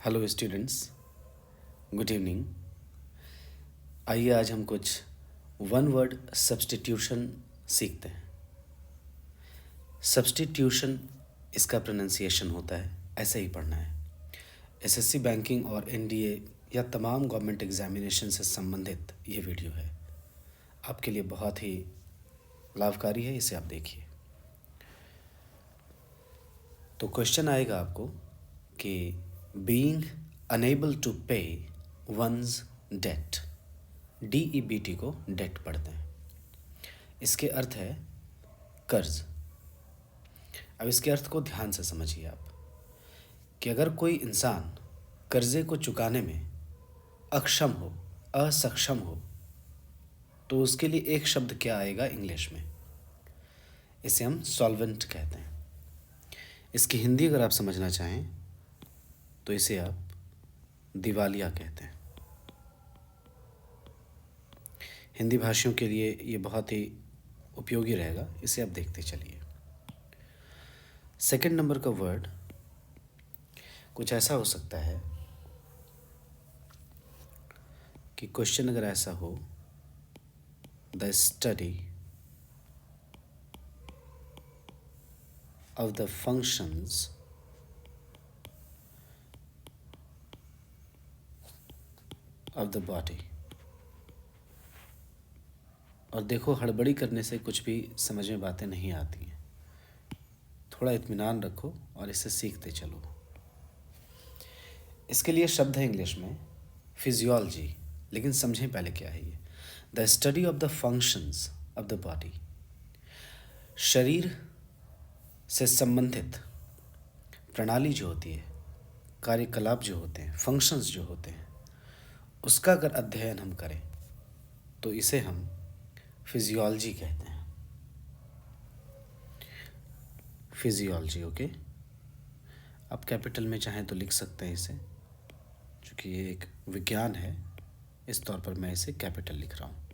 Hello students, good evening. आइए आज हम कुछ वन वर्ड सब्स्टिट्यूशन सीखते हैं। सब्स्टिट्यूशन इसका प्रोनाउंसिएशन होता है, ऐसे ही पढ़ना है। एसएससी बैंकिंग और एनडीए या तमाम गवर्नमेंट एग्जामिनेशन से संबंधित ये वीडियो है, आपके लिए बहुत ही लाभकारी है, इसे आप देखिए। तो क्वेश्चन आएगा आपको कि बीइंग अनेबल टू पे वंस डेट, DEBT को डेट पढ़ते हैं। इसके अर्थ है कर्ज। अब इसके अर्थ को ध्यान से समझिए आप कि अगर कोई इंसान कर्जे को चुकाने में अक्षम हो, असक्षम हो, तो उसके लिए एक शब्द क्या आएगा इंग्लिश में? इसे हम सॉल्वेंट कहते हैं। इसकी हिंदी अगर आप समझना चाहें तो इसे आप दिवालिया कहते हैं। हिंदी भाषियों के लिए ये बहुत ही उपयोगी रहेगा, इसे आप देखते चलिए। सेकंड नंबर का वर्ड कुछ ऐसा हो सकता है कि क्वेश्चन अगर ऐसा हो, the study of the functions of the body। और देखो, हड़बड़ी करने से कुछ भी समझ में बातें नहीं आती हैं। थोड़ा इत्मीनान रखो और इसे सीखते चलो। इसके लिए शब्द है इंग्लिश में फिजियोलॉजी, लेकिन समझें पहले क्या है ये। The study of the functions of the body, शरीर से संबंधित प्रणाली जो होती है, कार्यकलाप जो होते हैं, फंक्शंस जो होते हैं, उसका अगर अध्ययन हम करें तो इसे हम फिजियोलॉजी कहते हैं। Physiology, okay. आप कैपिटल में चाहें तो लिख सकते हैं इसे, क्योंकि ये एक विज्ञान है, इस तौर पर मैं इसे कैपिटल लिख रहा हूँ।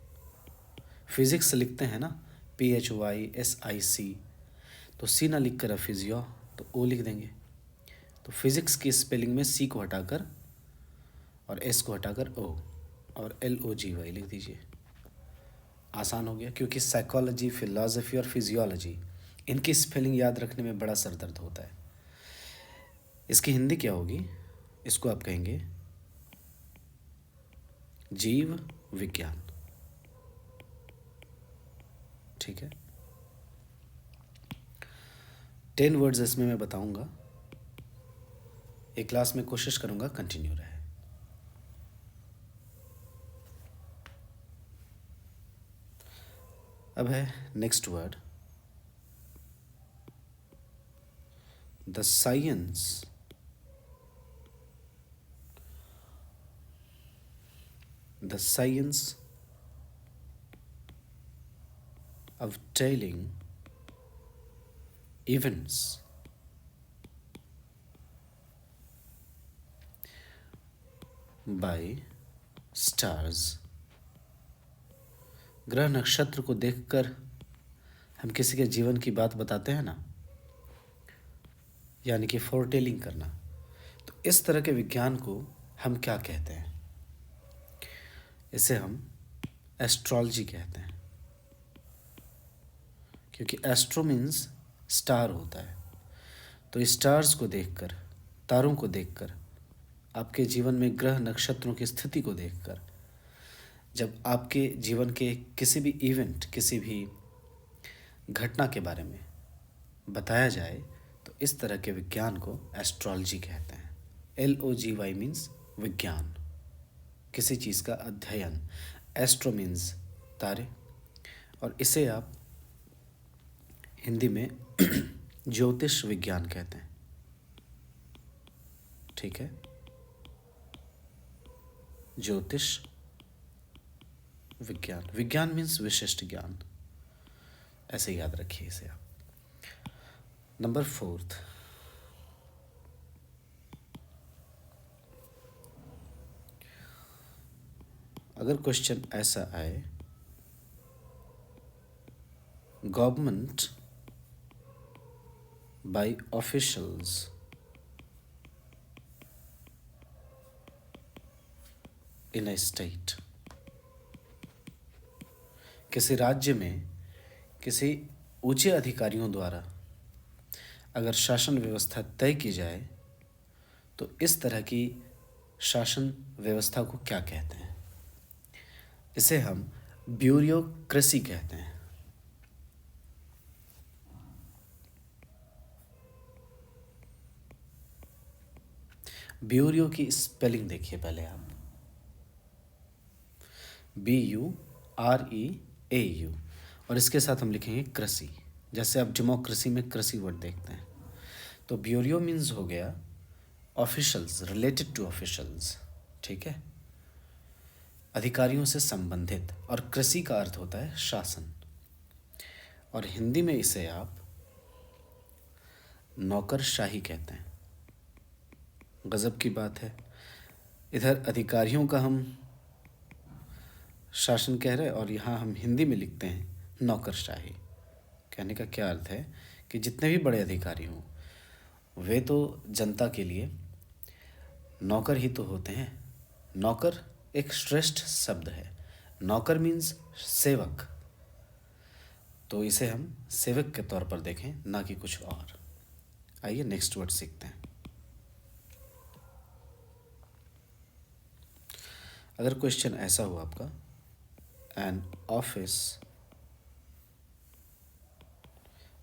फिजिक्स लिखते हैं ना, PHYSIC, तो सी ना लिख कर फिजियो तो ओ लिख देंगे। तो फिजिक्स की स्पेलिंग में सी को हटाकर और एस को हटाकर ओ और LOGY लिख दीजिए। आसान हो गया, क्योंकि साइकोलॉजी, फिलॉसफी और फिजियोलॉजी, इनकी स्पेलिंग याद रखने में बड़ा सरदर्द होता है। इसकी हिंदी क्या होगी? इसको आप कहेंगे जीव विज्ञान, ठीक है। 10 वर्ड्स इसमें मैं बताऊंगा, एक क्लास में कोशिश करूंगा कंटिन्यू रहे। अब है next word, the science of telling events by stars। ग्रह नक्षत्र को देखकर हम किसी के जीवन की बात बताते हैं ना, यानी कि फोरटेलिंग करना। तो इस तरह के विज्ञान को हम क्या कहते हैं? इसे हम एस्ट्रोलॉजी कहते हैं, क्योंकि एस्ट्रो मीन्स स्टार होता है। तो स्टार्स को देखकर, तारों को देखकर, आपके जीवन में ग्रह नक्षत्रों की स्थिति को देखकर, जब आपके जीवन के किसी भी इवेंट, किसी भी घटना के बारे में बताया जाए, तो इस तरह के विज्ञान को एस्ट्रोलॉजी कहते हैं। LOGY मीन्स विज्ञान, किसी चीज़ का अध्ययन। एस्ट्रो मीन्स तारे, और इसे आप हिंदी में ज्योतिष विज्ञान कहते हैं, ठीक है। ज्योतिष विज्ञान, विज्ञान मीन्स विशिष्ट ज्ञान, ऐसे याद रखिए इसे आप। नंबर 4, अगर क्वेश्चन ऐसा आए, government by officials in A state. किसी राज्य में किसी ऊंचे अधिकारियों द्वारा अगर शासन व्यवस्था तय की जाए तो इस तरह की शासन व्यवस्था को क्या कहते हैं? इसे हम ब्यूरोक्रेसी कहते हैं। ब्यूरो की स्पेलिंग देखिए पहले आप, BUREAU, और इसके साथ हम लिखेंगे कृषि। जैसे आप डेमोक्रेसी में कृषि वर्ड देखते हैं, तो ब्यूरो मीन्स हो गया ऑफिशियल्स, रिलेटेड टू ऑफिशियल्स, ठीक है, अधिकारियों से संबंधित। और कृषि का अर्थ होता है शासन, और हिंदी में इसे आप नौकरशाही कहते हैं। गजब की बात है, इधर अधिकारियों का हम शासन कह रहे हैं और यहाँ हम हिंदी में लिखते हैं नौकरशाही। कहने का क्या अर्थ है कि जितने भी बड़े अधिकारी हों वे तो जनता के लिए नौकर ही तो होते हैं। नौकर एक श्रेष्ठ शब्द है। नौकर मीन्स सेवक, तो इसे हम सेवक के तौर पर देखें, ना कि कुछ और। आइए नेक्स्ट वर्ड सीखते हैं। अगर क्वेश्चन ऐसा हो आपका, an office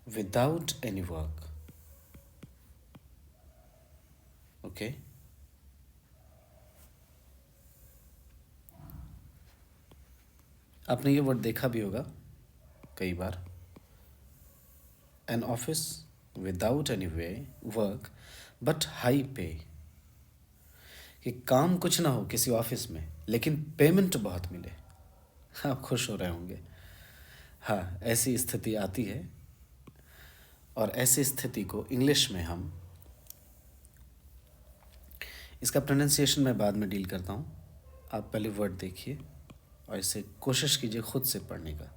without any work, okay, आपने ये वर्ड देखा भी होगा कई बार, an office without any work but high pay, कि काम कुछ ना हो किसी ऑफिस में लेकिन पेमेंट बहुत मिले। आप खुश हो रहे होंगे। हाँ, ऐसी स्थिति आती है, और ऐसी स्थिति को इंग्लिश में हम, इसका प्रोनाउंसिएशन मैं बाद में डील करता हूँ, आप पहले वर्ड देखिए और इसे कोशिश कीजिए खुद से पढ़ने का।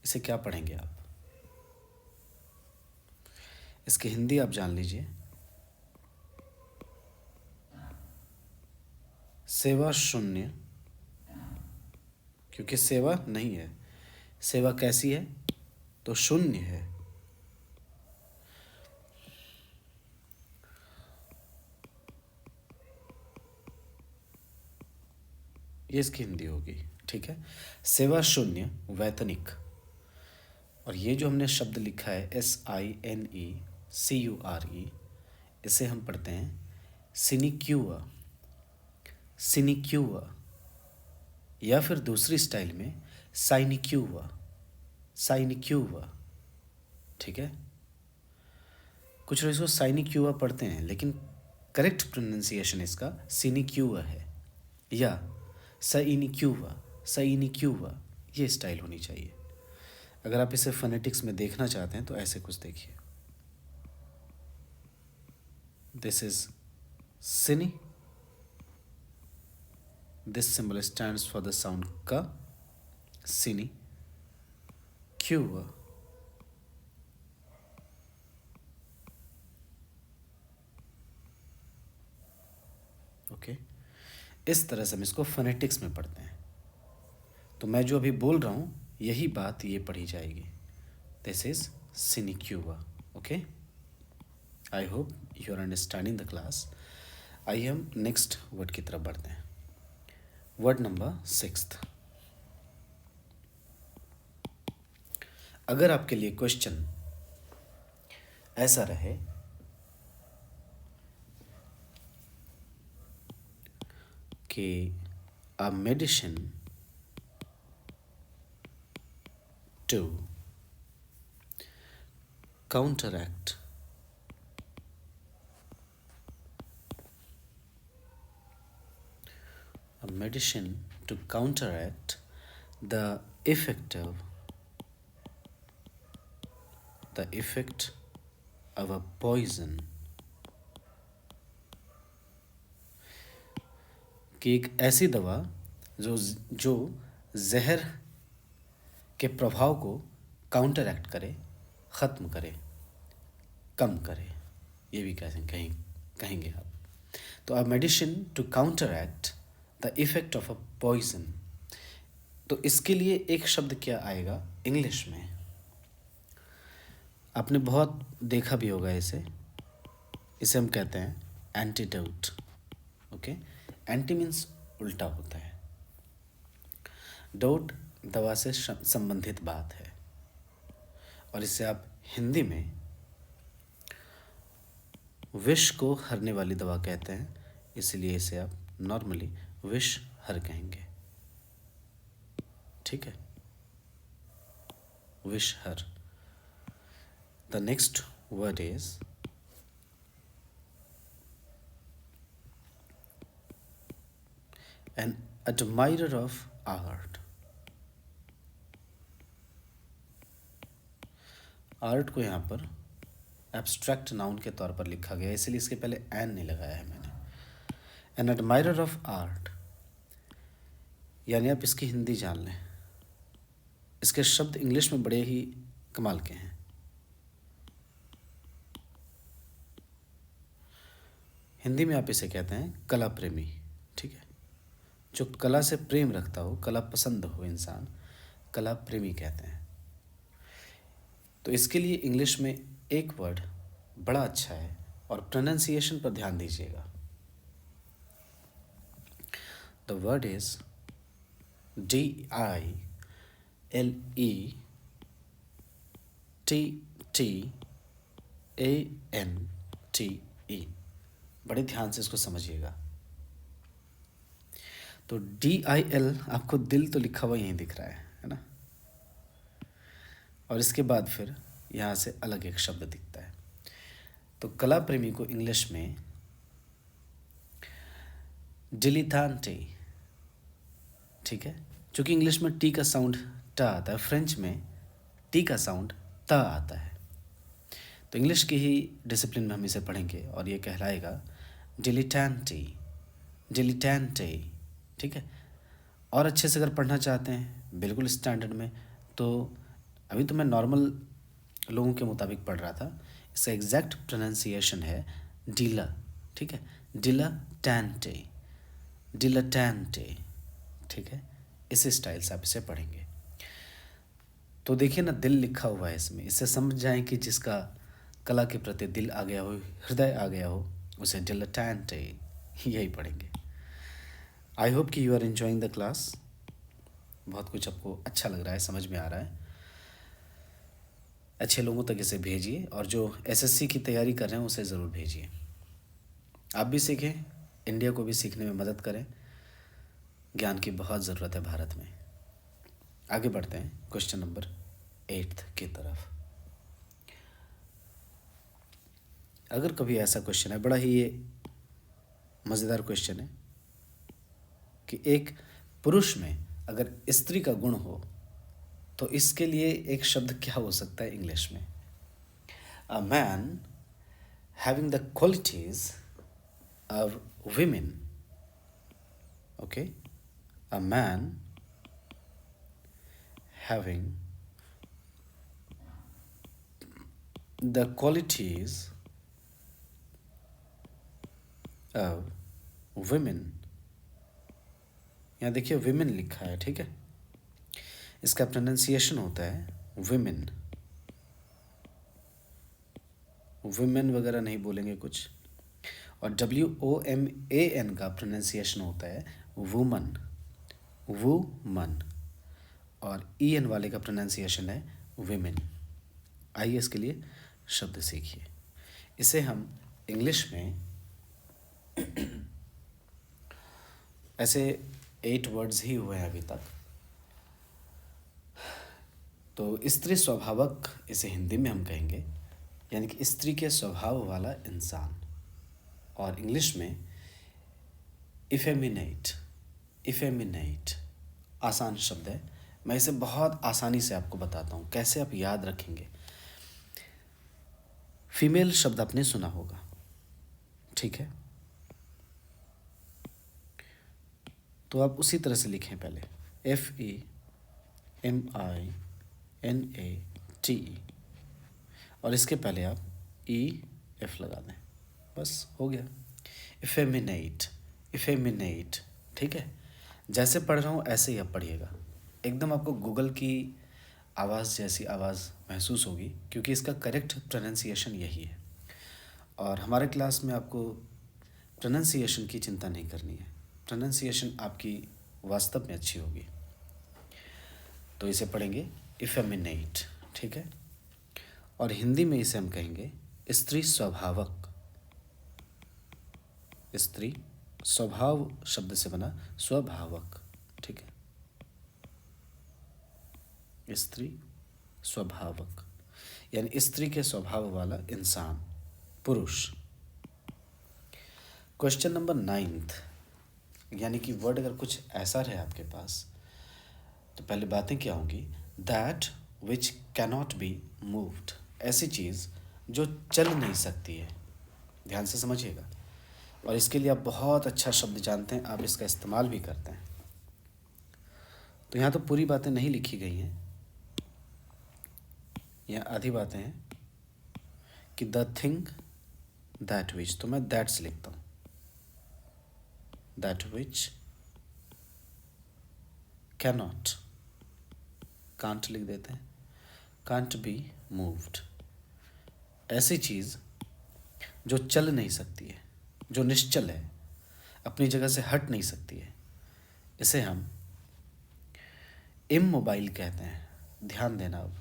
इसे क्या पढ़ेंगे आप? इसकी हिंदी आप जान लीजिए, सेवा शून्य, क्योंकि सेवा नहीं है। सेवा कैसी है? तो शून्य है। ये इसकी हिंदी होगी, ठीक है। सेवा शून्य वैतनिक, और ये जो हमने शब्द लिखा है SINECURE, इसे हम पढ़ते हैं सिनिक्यूआ, सिनिक्यूआ, या फिर दूसरी स्टाइल में साइनिक्यूआ, साइनिक्यूआ, ठीक है। कुछ लोग इसको साइनिक्यूआ पढ़ते हैं, लेकिन करेक्ट प्रोनाउंसिएशन इसका सिनिक्यूआ है, या साइनिक्यूआ, साइनिक्यूआ, ये स्टाइल होनी चाहिए। अगर आप इसे फोनेटिक्स में देखना चाहते हैं तो ऐसे कुछ देखिए, दिस इज सिनी, this symbol stands for the sound ka, sini, क्यूआ, ओके। इस तरह से हम इसको फोनेटिक्स में पढ़ते हैं। तो मैं जो अभी बोल रहा हूँ यही बात ये पढ़ी जाएगी, दिस इज सिनिक्यूआ, okay. I hope you are understanding the class. आइए हम नेक्स्ट वर्ड की तरफ बढ़ते हैं। Word number 6। अगर आपके लिए क्वेश्चन ऐसा रहे कि a medicine to counteract the effect of a poison, कि एक ऐसी दवा जो जहर के प्रभाव को काउंटरएक्ट करे, ख़त्म करे, कम करे, ये भी कहेंगे आप। तो a medicine to counteract the effect of a poison, तो इसके लिए एक शब्द क्या आएगा इंग्लिश में? आपने बहुत देखा भी होगा इसे हम कहते हैं एंटीडोट। ओके, एंटी मीन्स उल्टा होता है, डोट दवा से संबंधित बात है, और इसे आप हिंदी में विष को हरने वाली दवा कहते हैं, इसलिए इसे आप नॉर्मली विष हर कहेंगे। ठीक है, विष हर। The next word is an admirer of art. Art को यहाँ पर एब्स्ट्रैक्ट नाउन के तौर पर लिखा गया है, इसलिए इसके पहले एन नहीं लगाया है मैंने। एन एडमायरर ऑफ आर्ट, यानी आप इसकी हिंदी जान लें, इसके शब्द इंग्लिश में बड़े ही कमाल के हैं। हिंदी में आप इसे कहते हैं कला प्रेमी। ठीक है, जो कला से प्रेम रखता हो, कला पसंद हो इंसान, कला प्रेमी कहते हैं। तो इसके लिए इंग्लिश में एक वर्ड बड़ा अच्छा है, और प्रोनाउंसिएशन पर ध्यान दीजिएगा। The word is DILETTANTE। बड़े ध्यान से इसको समझिएगा। तो DIL, आपको दिल तो लिखा हुआ यहीं दिख रहा है ना, और इसके बाद फिर यहाँ से अलग एक शब्द दिखता है। तो कला प्रेमी को इंग्लिश में डिलीटांटे, ठीक है, क्योंकि इंग्लिश में टी का साउंड ट आता है, फ्रेंच में टी का साउंड त आता है। तो इंग्लिश की ही डिसिप्लिन में हम इसे पढ़ेंगे और ये कहलाएगा डिलीटेंटे, डिलीटेंटे। ठीक है, और अच्छे से अगर पढ़ना चाहते हैं बिल्कुल स्टैंडर्ड में, तो अभी तो मैं नॉर्मल लोगों के मुताबिक पढ़ रहा था, इसका एग्जैक्ट प्रोनाउंसिएशन है डिला। ठीक है, डिलेटेंटे, डिलेटेंटे। ठीक है, इस स्टाइल से आप इसे पढ़ेंगे। तो देखिए ना, दिल लिखा हुआ है इसमें, इससे समझ जाएं कि जिसका कला के प्रति दिल आ गया हो, हृदय आ गया हो, उसे डिलेटेंटे यही पढ़ेंगे। आई होप कि you are enjoying the class. बहुत कुछ आपको अच्छा लग रहा है, समझ में आ रहा है। अच्छे लोगों तक इसे भेजिए, और जो एसएससी की तैयारी कर रहे हैं उसे ज़रूर भेजिए। आप भी सीखें, इंडिया को भी सीखने में मदद करें। ज्ञान की बहुत ज़रूरत है भारत में। आगे बढ़ते हैं क्वेश्चन नंबर 8 की तरफ। अगर कभी ऐसा क्वेश्चन है, बड़ा ही ये मज़ेदार क्वेश्चन है कि एक पुरुष में अगर स्त्री का गुण हो तो इसके लिए एक शब्द क्या हो सकता है इंग्लिश में? A man having the qualities of women. Okay, a man having the qualities of women. यहाँ देखिए women लिखा है, ठीक है, इसका प्रोनाउंसिएशन होता है women। women वगैरह नहीं बोलेंगे कुछ, और WOMAN का प्रोनाउंसिएशन होता है वुमन, वुमन, और EN वाले का प्रोनाउंसिएशन है विमेन। आइए इसके लिए शब्द सीखिए। इसे हम इंग्लिश में ऐसे 8 वर्ड्स ही हुए हैं अभी तक। तो स्त्री स्वभावक इसे हिंदी में हम कहेंगे, यानी कि स्त्री के स्वभाव वाला इंसान, और इंग्लिश में इफेमिनेट। इफेमिनेट आसान शब्द है, मैं इसे बहुत आसानी से आपको बताता हूँ कैसे आप याद रखेंगे। फीमेल शब्द आपने सुना होगा, ठीक है, तो आप उसी तरह से लिखें पहले FEMINATE, और इसके पहले आप EF लगा दें, बस हो गया। इफेमिनेट, इफेमिनेट, ठीक है। जैसे पढ़ रहा हूँ ऐसे ही आप पढ़िएगा, एकदम आपको गूगल की आवाज़ जैसी आवाज़ महसूस होगी, क्योंकि इसका करेक्ट प्रोनाउंसिएशन यही है। और हमारे क्लास में आपको प्रोनाउंसिएशन की चिंता नहीं करनी है, प्रोनाउंसिएशन आपकी वास्तव में अच्छी होगी। तो इसे पढ़ेंगे इफेमिनेट, ठीक है। और हिंदी में इसे हम कहेंगे स्त्री स्वभावक। स्त्री स्वभाव शब्द से बना स्वभावक, ठीक है। स्त्री स्वभावक यानी स्त्री के स्वभाव वाला इंसान, पुरुष। क्वेश्चन नंबर 9, यानी कि वर्ड अगर कुछ ऐसा रहे आपके पास तो पहले बातें क्या होंगी? That which cannot be moved, ऐसी चीज़ जो चल नहीं सकती है। ध्यान से समझिएगा। और इसके लिए आप बहुत अच्छा शब्द जानते हैं, आप इसका इस्तेमाल भी करते हैं। तो यहाँ तो पूरी बातें नहीं लिखी गई हैं, यहाँ आधी बातें हैं कि द थिंग दैट विच, तो मैं दैट्स लिखता हूँ, दैट विच कैनॉट, कांट लिख देते हैं, कांट बी मूव्ड, ऐसी चीज़ जो चल नहीं सकती है, जो निश्चल है, अपनी जगह से हट नहीं सकती है, इसे हम इमोबाइल कहते हैं। ध्यान देना, अब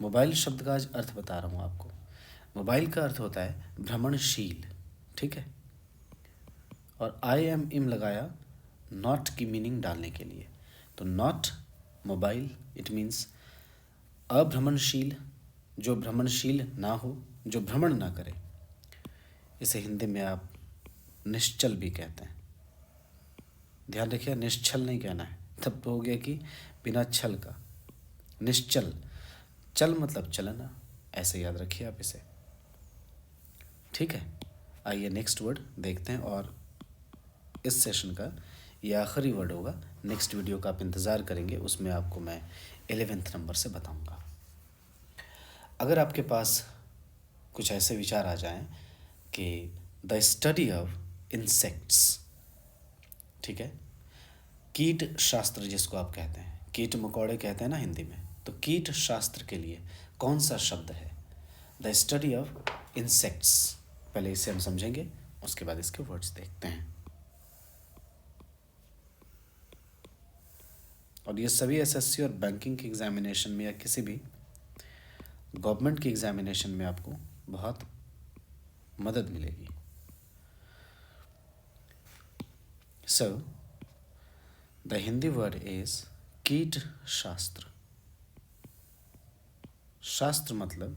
मोबाइल शब्द का आज अर्थ बता रहा हूँ आपको। मोबाइल का अर्थ होता है भ्रमणशील, ठीक है। और आई एम इम लगाया नॉट की मीनिंग डालने के लिए। तो नॉट मोबाइल, इट मीन्स अभ्रमणशील, जो भ्रमणशील ना हो, जो भ्रमण ना करे। इसे हिंदी में आप निश्चल भी कहते हैं। ध्यान रखिए, निश्चल नहीं कहना है, तब तो हो गया कि बिना छल का। निश्चल, चल मतलब चलना, ऐसे याद रखिए आप इसे, ठीक है। आइए नेक्स्ट वर्ड देखते हैं, और इस सेशन का ये आखिरी वर्ड होगा। नेक्स्ट वीडियो का आप इंतज़ार करेंगे, उसमें आपको मैं 11th नंबर से बताऊंगा। अगर आपके पास कुछ ऐसे विचार आ जाएं कि द स्टडी ऑफ इंसेक्ट्स, ठीक है, कीट शास्त्र जिसको आप कहते हैं, कीट मकोड़े कहते हैं ना हिंदी में, तो कीट शास्त्र के लिए कौन सा शब्द है? द स्टडी ऑफ इंसेक्ट्स, पहले इसे हम समझेंगे, उसके बाद इसके वर्ड्स देखते हैं। और ये सभी एसएससी और बैंकिंग के एग्जामिनेशन में या किसी भी गवर्नमेंट की एग्जामिनेशन में आपको बहुत मदद मिलेगी। So the Hindi word is कीट शास्त्र। शास्त्र मतलब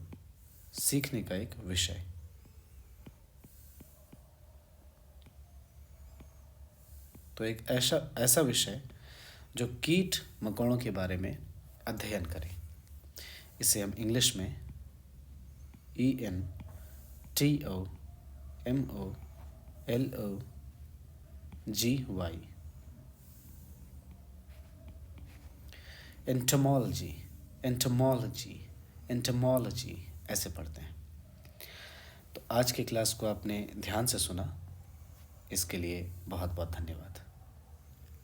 सीखने का एक विषय। तो एक ऐसा विषय जो कीट मकोड़ों के बारे में अध्ययन करे। इसे हम इंग्लिश में ENTOMOLOGY, एंटोमोलॉजी ऐसे पढ़ते हैं। तो आज की क्लास को आपने ध्यान से सुना, इसके लिए बहुत बहुत धन्यवाद।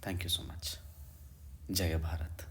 Thank you so much. जय भारत।